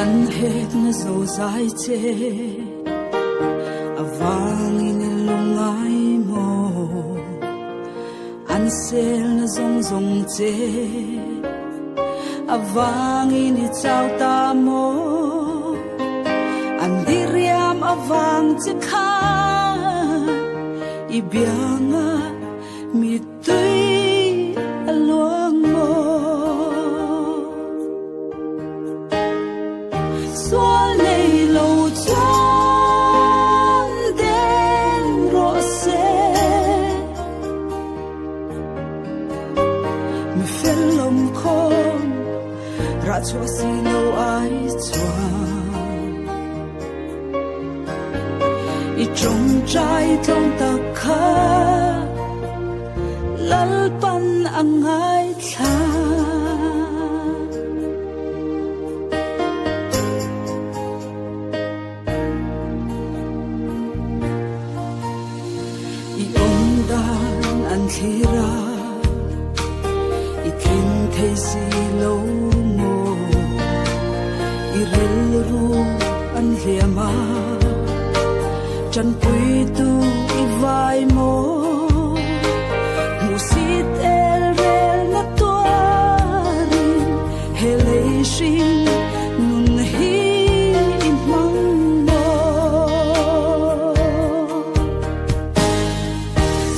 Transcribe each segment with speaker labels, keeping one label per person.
Speaker 1: an het na zo zai che avang in lungai mo an sel na zong zong che avang in chao ta mo an diriam avang che kha ibianga mi tui aluang mo xóa lệ lâu chốn đen rõ xe mi phê lồng khôn ra cho xin lâu ai choa i trong trái trong ta khá lal pan ang ai tha i ong dan an thira i thin thei si lo mo i rel ru an hiama chan pui tu i vai mo musit el rel na toarin helation nun hi imang mo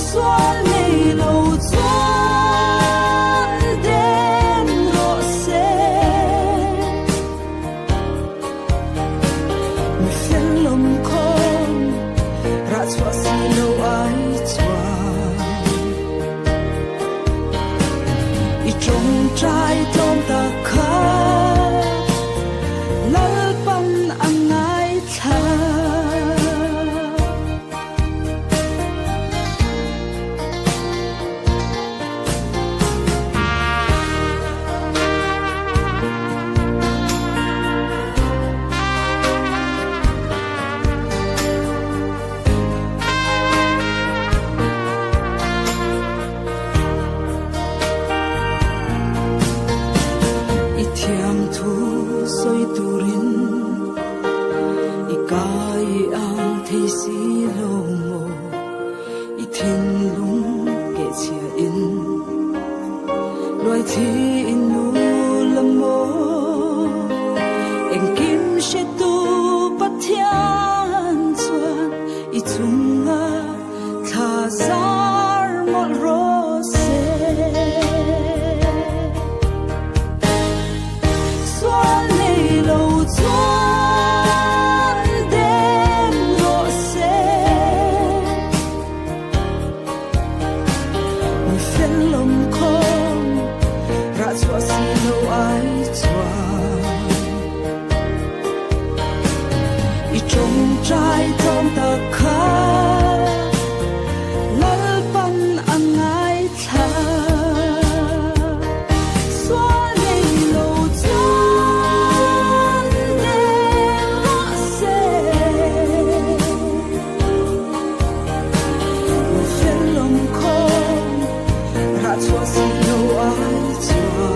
Speaker 1: xóa lệ lâu chốn đen rõ xe mi phiền lòng khôn ra cho xin lâu ai choa i trong trái trong ta khá lal pan ang ai tha i thiam thu soi turin i kai ang thei si lo mo i thin lung ke chia in loi thi in nu la mo eng kim she tu pathian chuan i chunga tha zar mol ro se xóa lệ lâu chốn đen rõ xe mi phiền lòng khôn ra cho xin lâu ai choa i trong trái trong ta khá lal pan ang ai tha xóa lệ lâu chốn đen rõ xe mi phiền lòng khôn ra cho xin lâu ai choa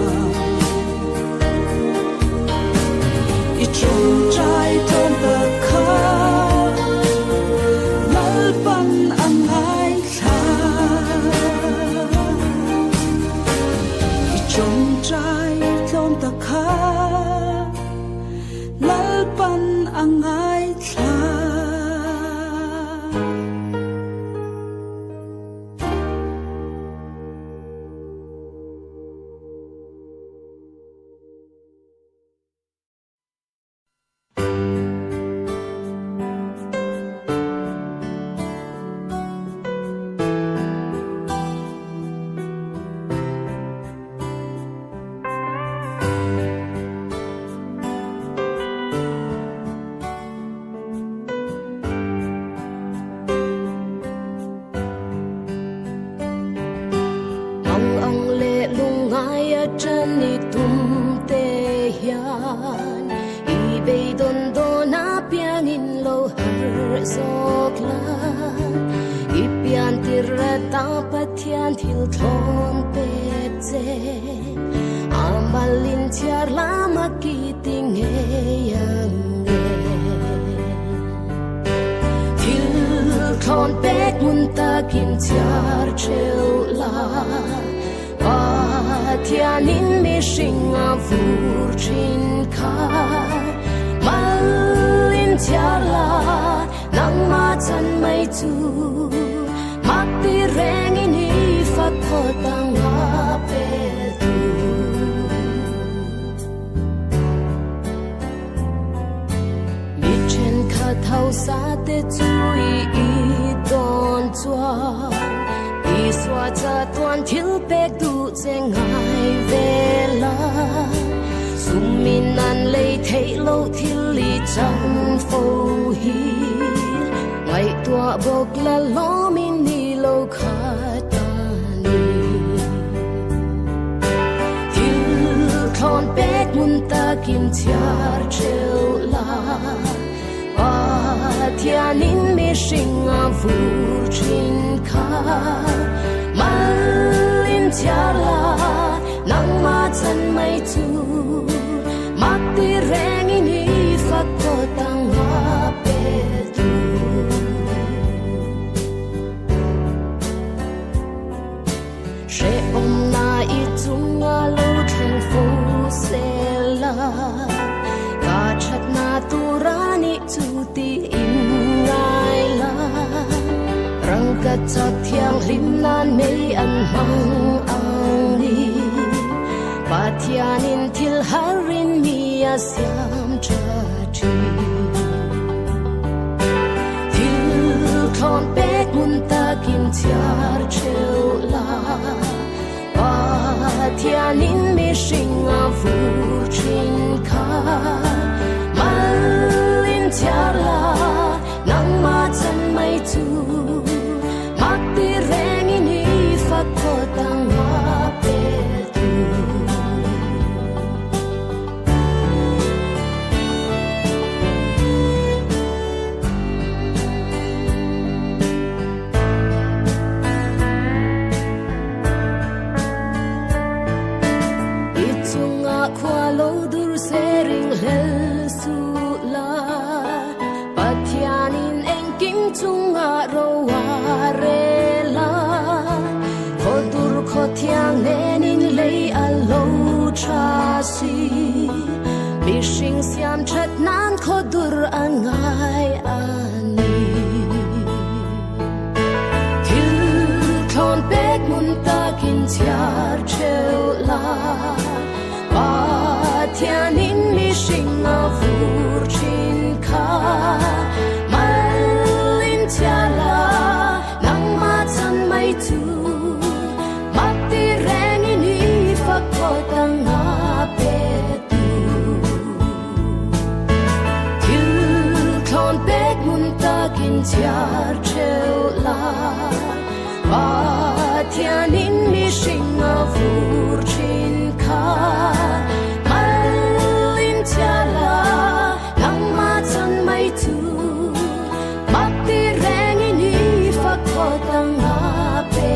Speaker 1: i trong trái trong ta khá lal pan ang ai tha i trong trái trong ta khá lal pan ang ai tha
Speaker 2: chân ni tum te hian i be don don a pian in lo har zok la i pian tir ta pathian thil thon pe che amalin chiar lama ki ting he ya kim char treo la ba thianin mi shinga vur chin kha malin char la nang ma chan mai chu mak ti reng ini fat pho tang ha pe tu mi chen kha thau sa te chui i don chua i swa cha tuan thil pek du che ngai ve la sum min nan lei thei lo thil li chan fo hi ngai tua bok la lo min ni lo kha ta ni thil thon pek mun ta kim char treo la thianin mi shinga vur chin kha malin chala nang ma chan mai chu mak ti reng ini fak ko tang ha pe tu she om na I chunga lo thlen fo se la ka chat na tu rani chu ti ka chot thiang lim nan mei an mang ang ni pathianin thil harin mi a siam cha chi thil thon pek mun ta kim char treo la pathianin mi shinga vur chin kha malin char la nang ma chan mai chu ti reng ini fak ko tang ha pe tu ichunga khwa lo dur se ring hel su la pathianin eng kim chunga ro wa re thiang nenin lei a lo cha si mi shing siam chat nan kho dur angai ani thil thon pek mun ta kin char treo la pa thianin mi shing a vur chin kha malin chala nang ma chan mai chu ko tang ha pe tu thil thon pek mun ta kin char treo la pa thianin mi sing a vur chin kha malin chala nang ma chan mai chu mak ti reng ini fak ko tang ha pe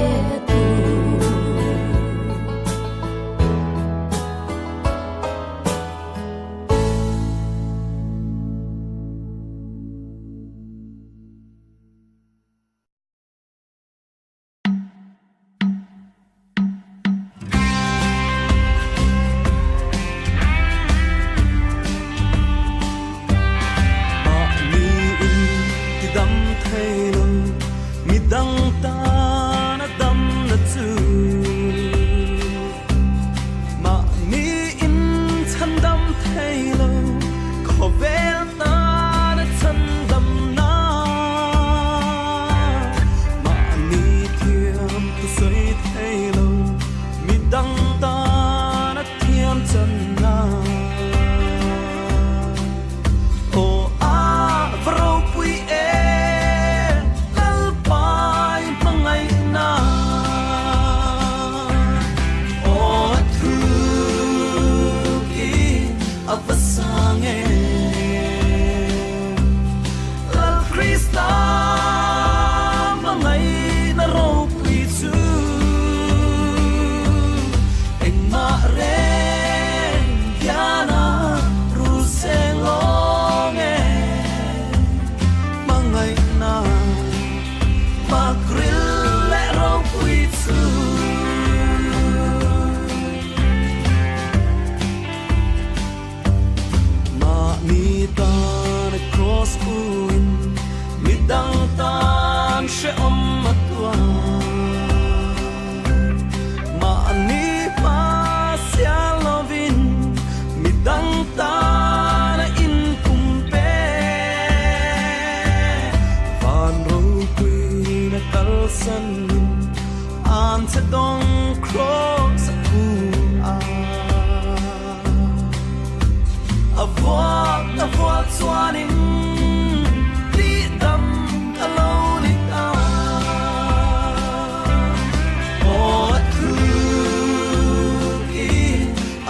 Speaker 1: om matwa ma ani pa sia lovin midang ta na in kumpe van ro quy na kal san an sa dong cross ku a vuat swanin di dam alone ta o tu ki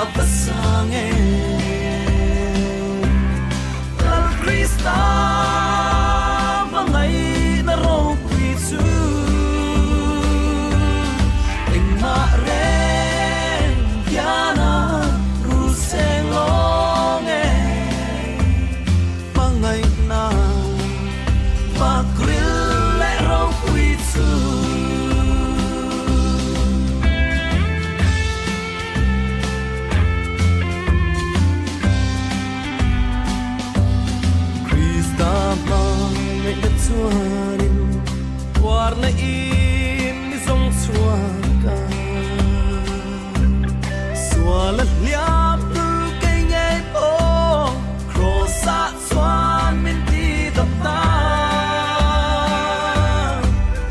Speaker 1: apasange al Krista mangai na ro quy su ingma ren yana ruseng longe mangai na makril le ro quy su Krista mangai na chuanin war na in mi zong chuaka swala liap tu kai ngai po crossa swan min ti dap ta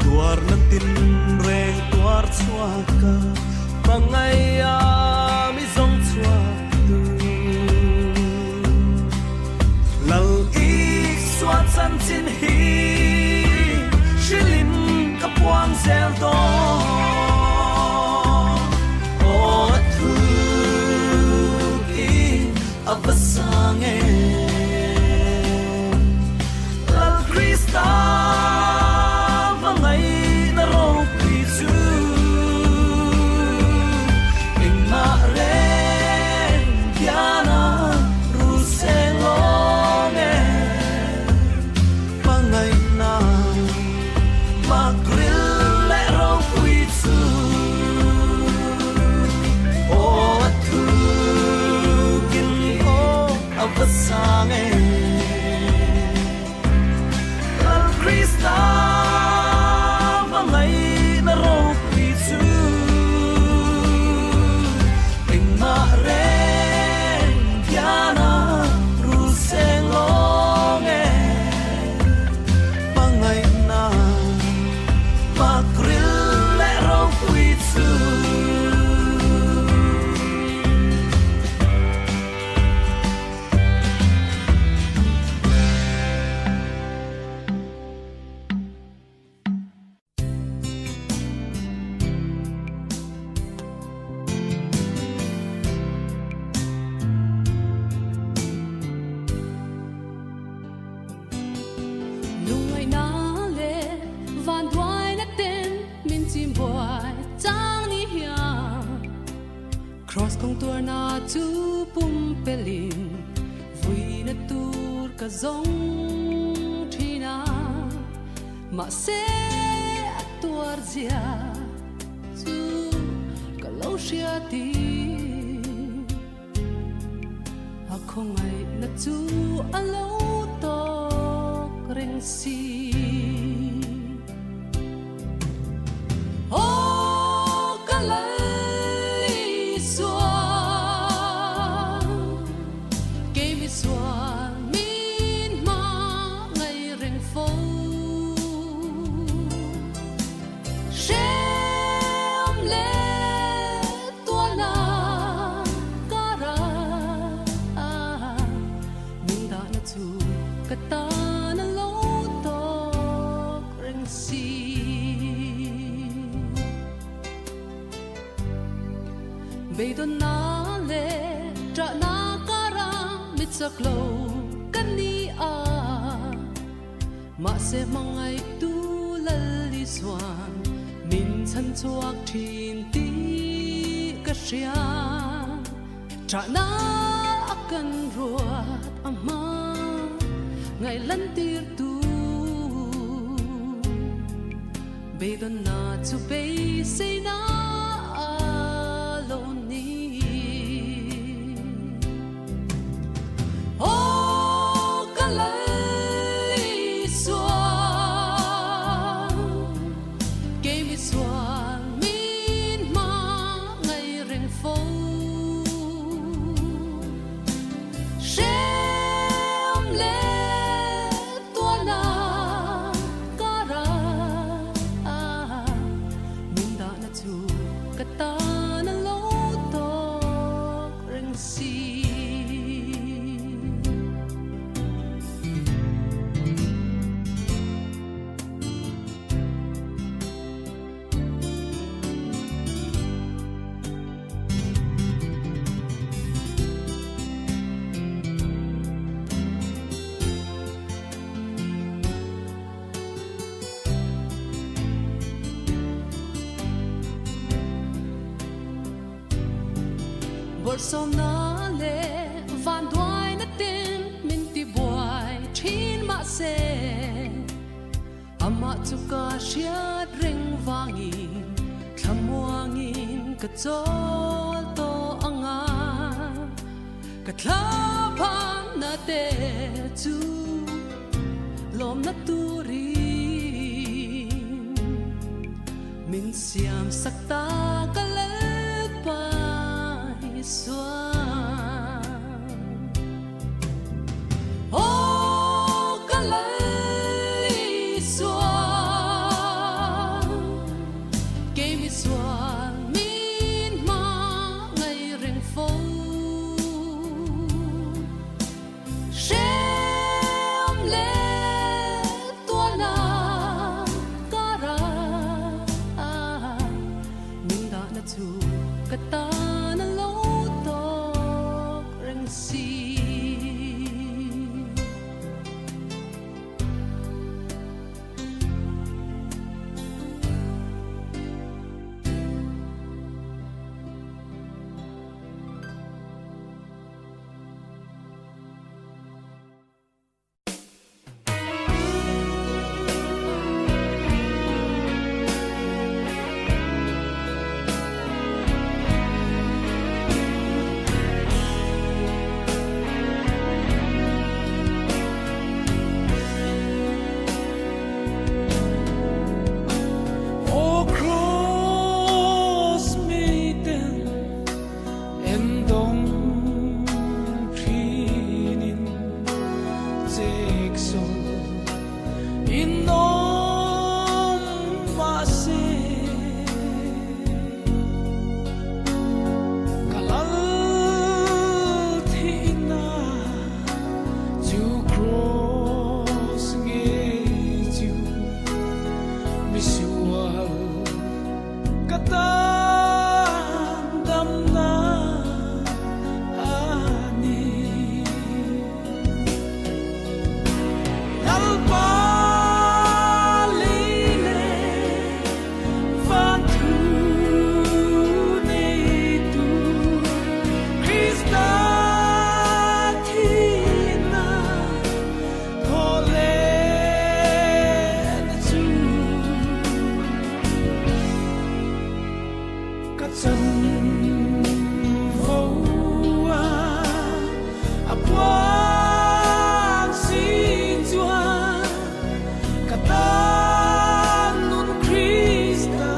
Speaker 1: tuar na tin reng tuar chuaka pangai a mi zong chuak tu lal i swat san chin hi shilin kapuang sel do o tu ki abasange al Krista mangai na ro quy su ingma ren yana ruseng longe mangai na makril le ro quy su o tu kin o abasange al Krista mangai na ro quy su ingma ren yana ruseng longe mangai na makril le ro quy su
Speaker 2: Lungai na le van duai na ten min chim boy chang ni hia cross kong tur na chu pum pelin vui na tur ka zong thina ma se tuar zia chu ka lo shia ti a khong ai na chu a lo to reng si o kalai swa ke mi swa min ma ngai reng fo shem le tua na kara min da na chu kata na lo to reng si be don na le tra na kara mit sak lo kan ni a ma se mangai tu lal li swan min chan chuak thin ti ka sia tra na akan ruat ama ngai lan tir tu be don na chu be say na alone ni o kalai swa
Speaker 3: som na le van doi na tin min ti boy thin ma se ama chu ka shia ring wangin thamuangin ka chol to anga ka thlapam na te chu lom na turi min siam sakta ka le pai suan o ka le suan ke mi suan min ma ngai reng fo shem le tua na ta ra min da na tu ka ta na lo to reng si
Speaker 1: O cross meeten en dong trinin tekson inom mase kalal thina to cross nge ju visual katan damna ani alpaline vantu ne tu Krista tina kole tu Katsan voa apuan si juan katan nun Krista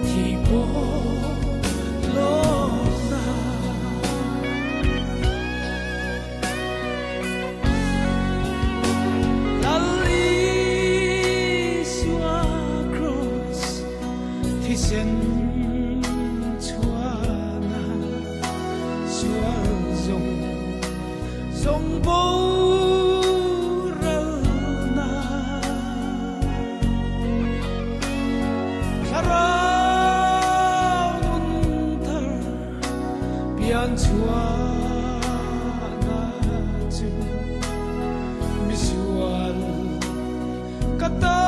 Speaker 1: tipo lona lali sua cross thì sen sông bố na sarau thar pian chua na chu misual kata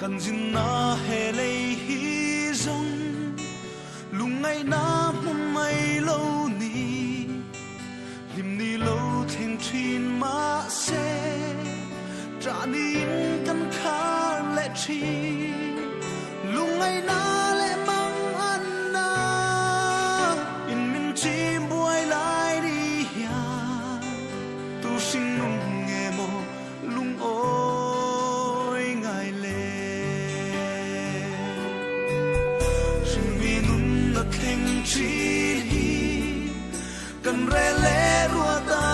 Speaker 1: Cần dinh na hè lây hi rong lung ngay na mum mai lâu ni lim ni lâu theng thin ma se tra ni kan kha le thi lung ngay na le mang an na in min chi buai lai đi ya tu sinh nung nghe mo lung ôi ngài le theng chi kan re le rua ta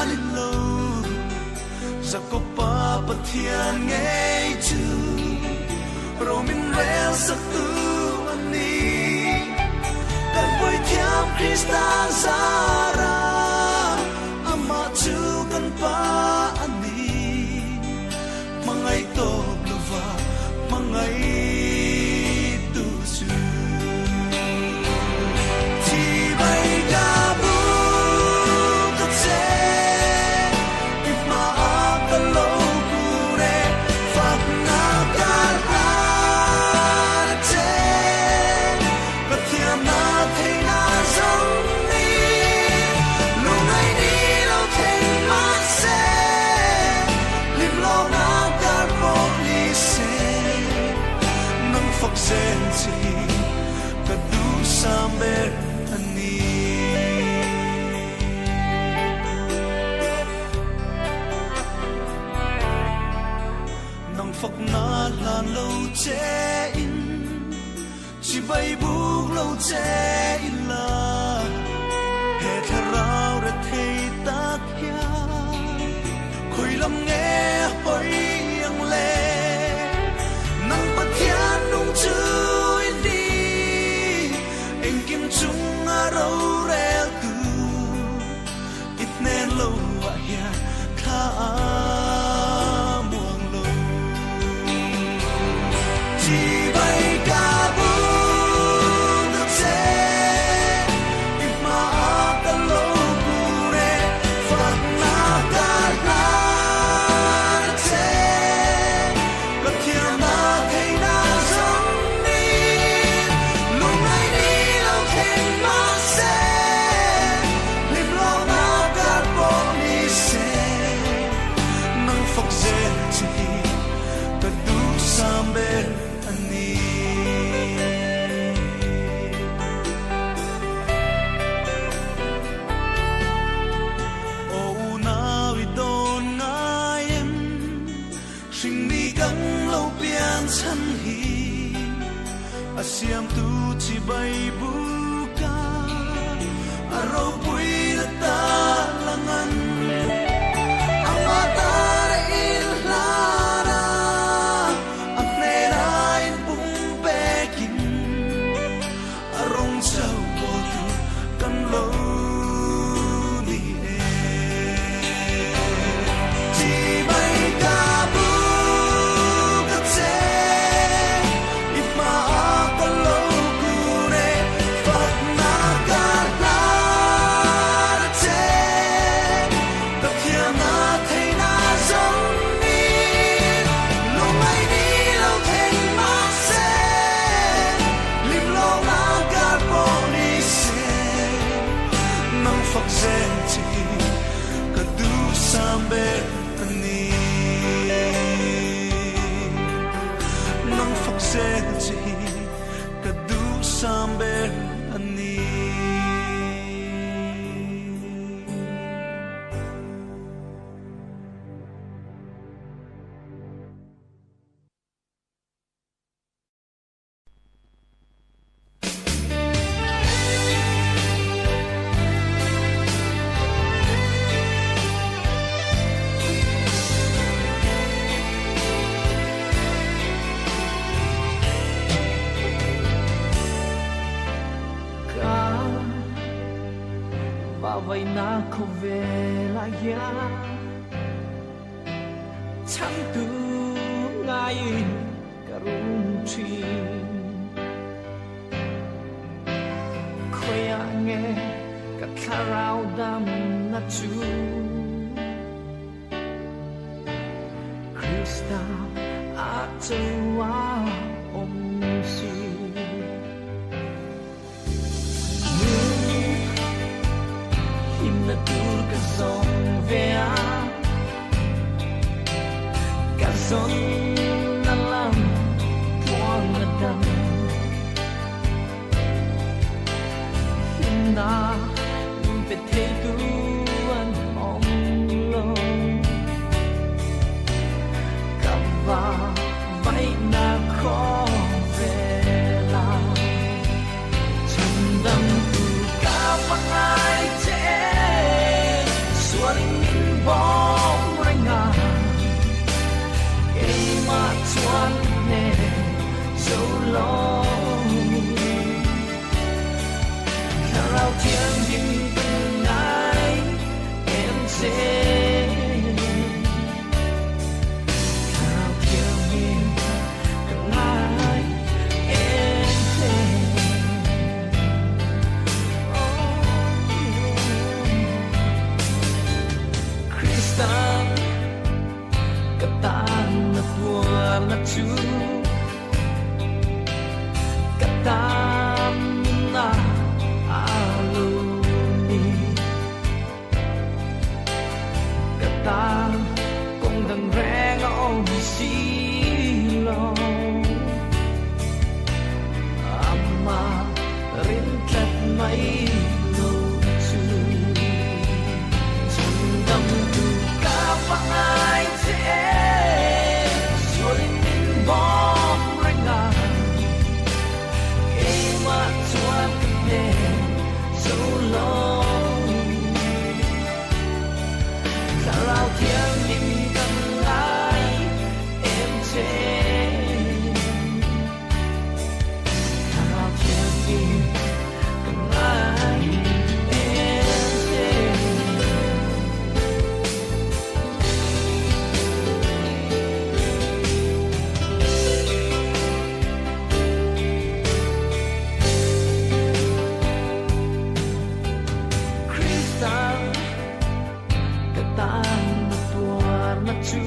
Speaker 1: lin lo zakopa pathian ngei chu romin re sa tu ani kan voi thiam Krista zara ama chu kan pa ani mangai to lova mangai Samber ani nang phok na lan lâu che in chỉ bay buộc lâu che in la he tharau ra thei tak ya khoi lam nghe hoi yang le nang pathian nung chu chung a râu reo tu ít nên lâu à ya kha muang lâu chỉ bay ca bu được che ít mà ta lâu cu re phật na ca la che có thiên na thấy na giống đi lúc này đi lâu thêm mà sẽ lim lo na cả bộ mi sẽ nang phật dễ chỉ ta du sam bên ani ô na vi don ngai em sinh đi gắng lâu bian chân hi asiam tu chỉ bay buka aro pui ta langan amata in lara apne rain pum pekin arong chau tu kan lo ni e
Speaker 4: na ko ve la ya cham tu ngai karung chi khoya nge ka kharau dam na chu Krista atawa om si him na tur ka song ve a ka son na lam tuang na dam him na pe te ku an om lo ka va vai na kho ve la chum dam tu ka pa ai che sualing in bom ringa e ma chuan ne so long karao thiên din nai em sẽ karao thiên din nai em sẽ Kristan katan na tuan na chu katan na aluni katan kong dang reng om si lo amma rin kat mai lo chu chum dam tu ka pa ai che sualing in bom ringa e ma chuan ne so long karao thiên din kan lai em che karao thiên din kan lai em che Kristan katan na tuar na chu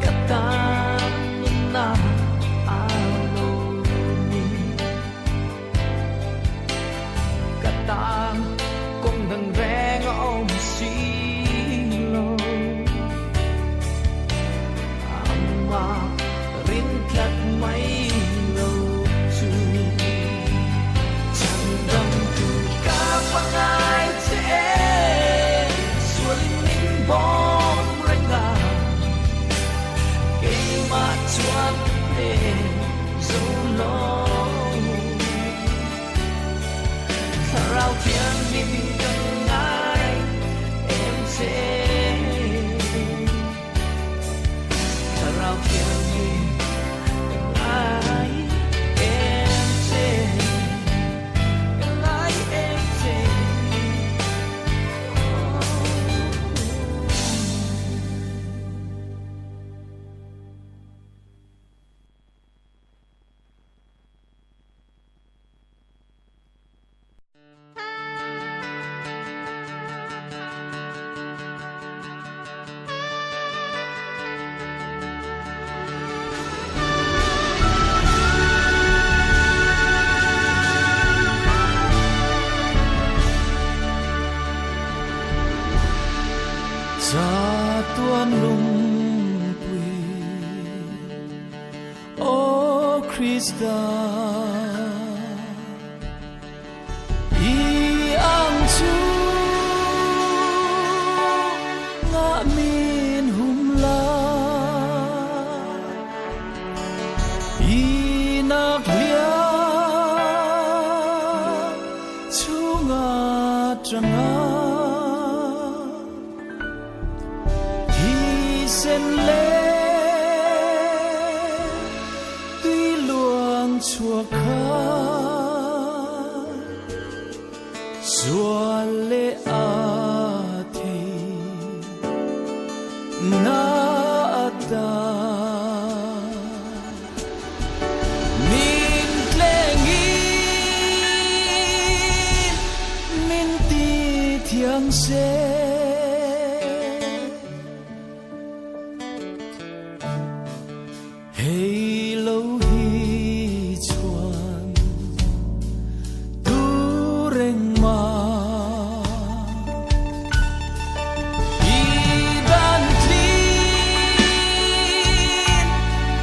Speaker 4: katan na aloni katan kong dang reng om si lo amma rin kat mai lo chu cham dam tu ka pa ai che sualing in bom ringa ke ma chuan ne so long karao thiên din kan ngai em che karao thiên din kan ngai em che kan ngai em che
Speaker 1: Sa tuan lung pui O Krista I ang chu nga min hum la I nak lia chu nga tranga sen lê tuy luang chua khá Dua le a the na ata min klengin min ti thiang se hey lo hi chuan tu reng ma i dan tlin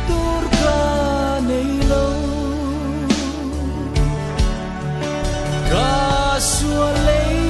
Speaker 1: tur ka nei lo ka sual lei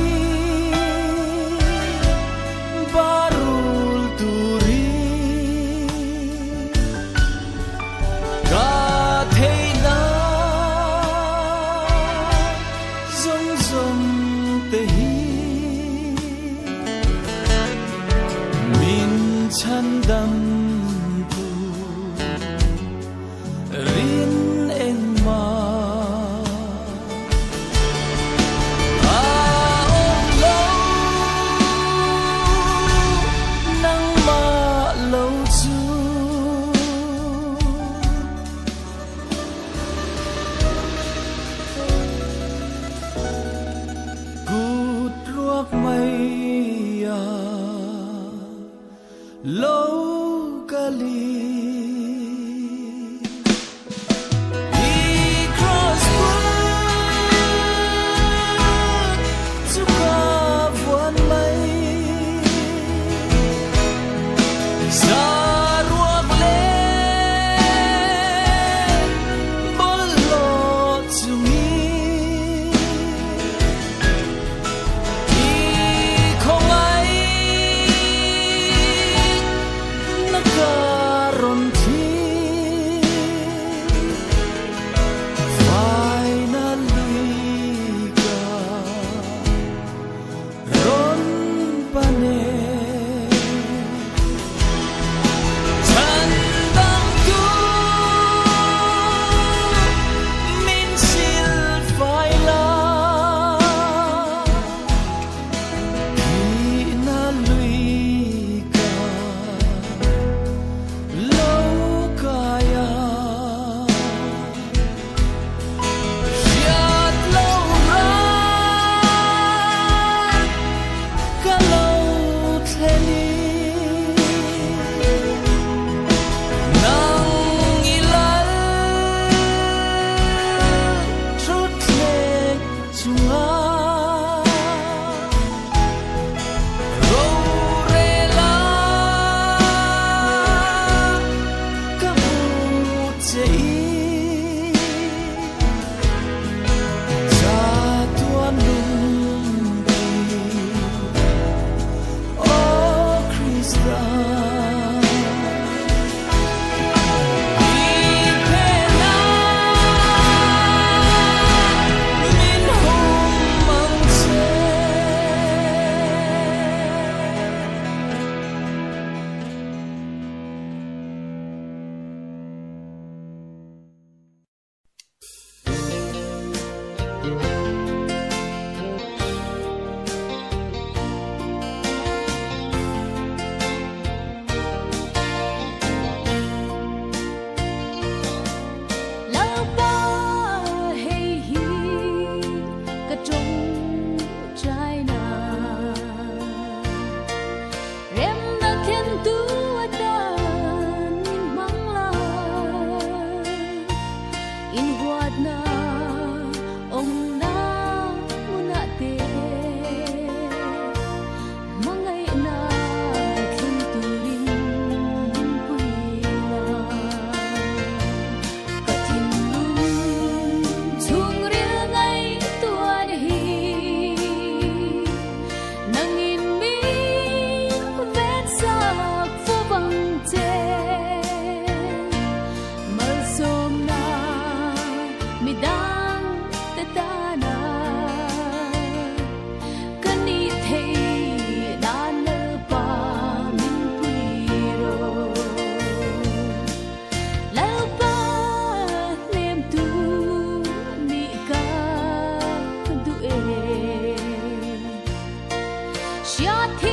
Speaker 2: 夏天。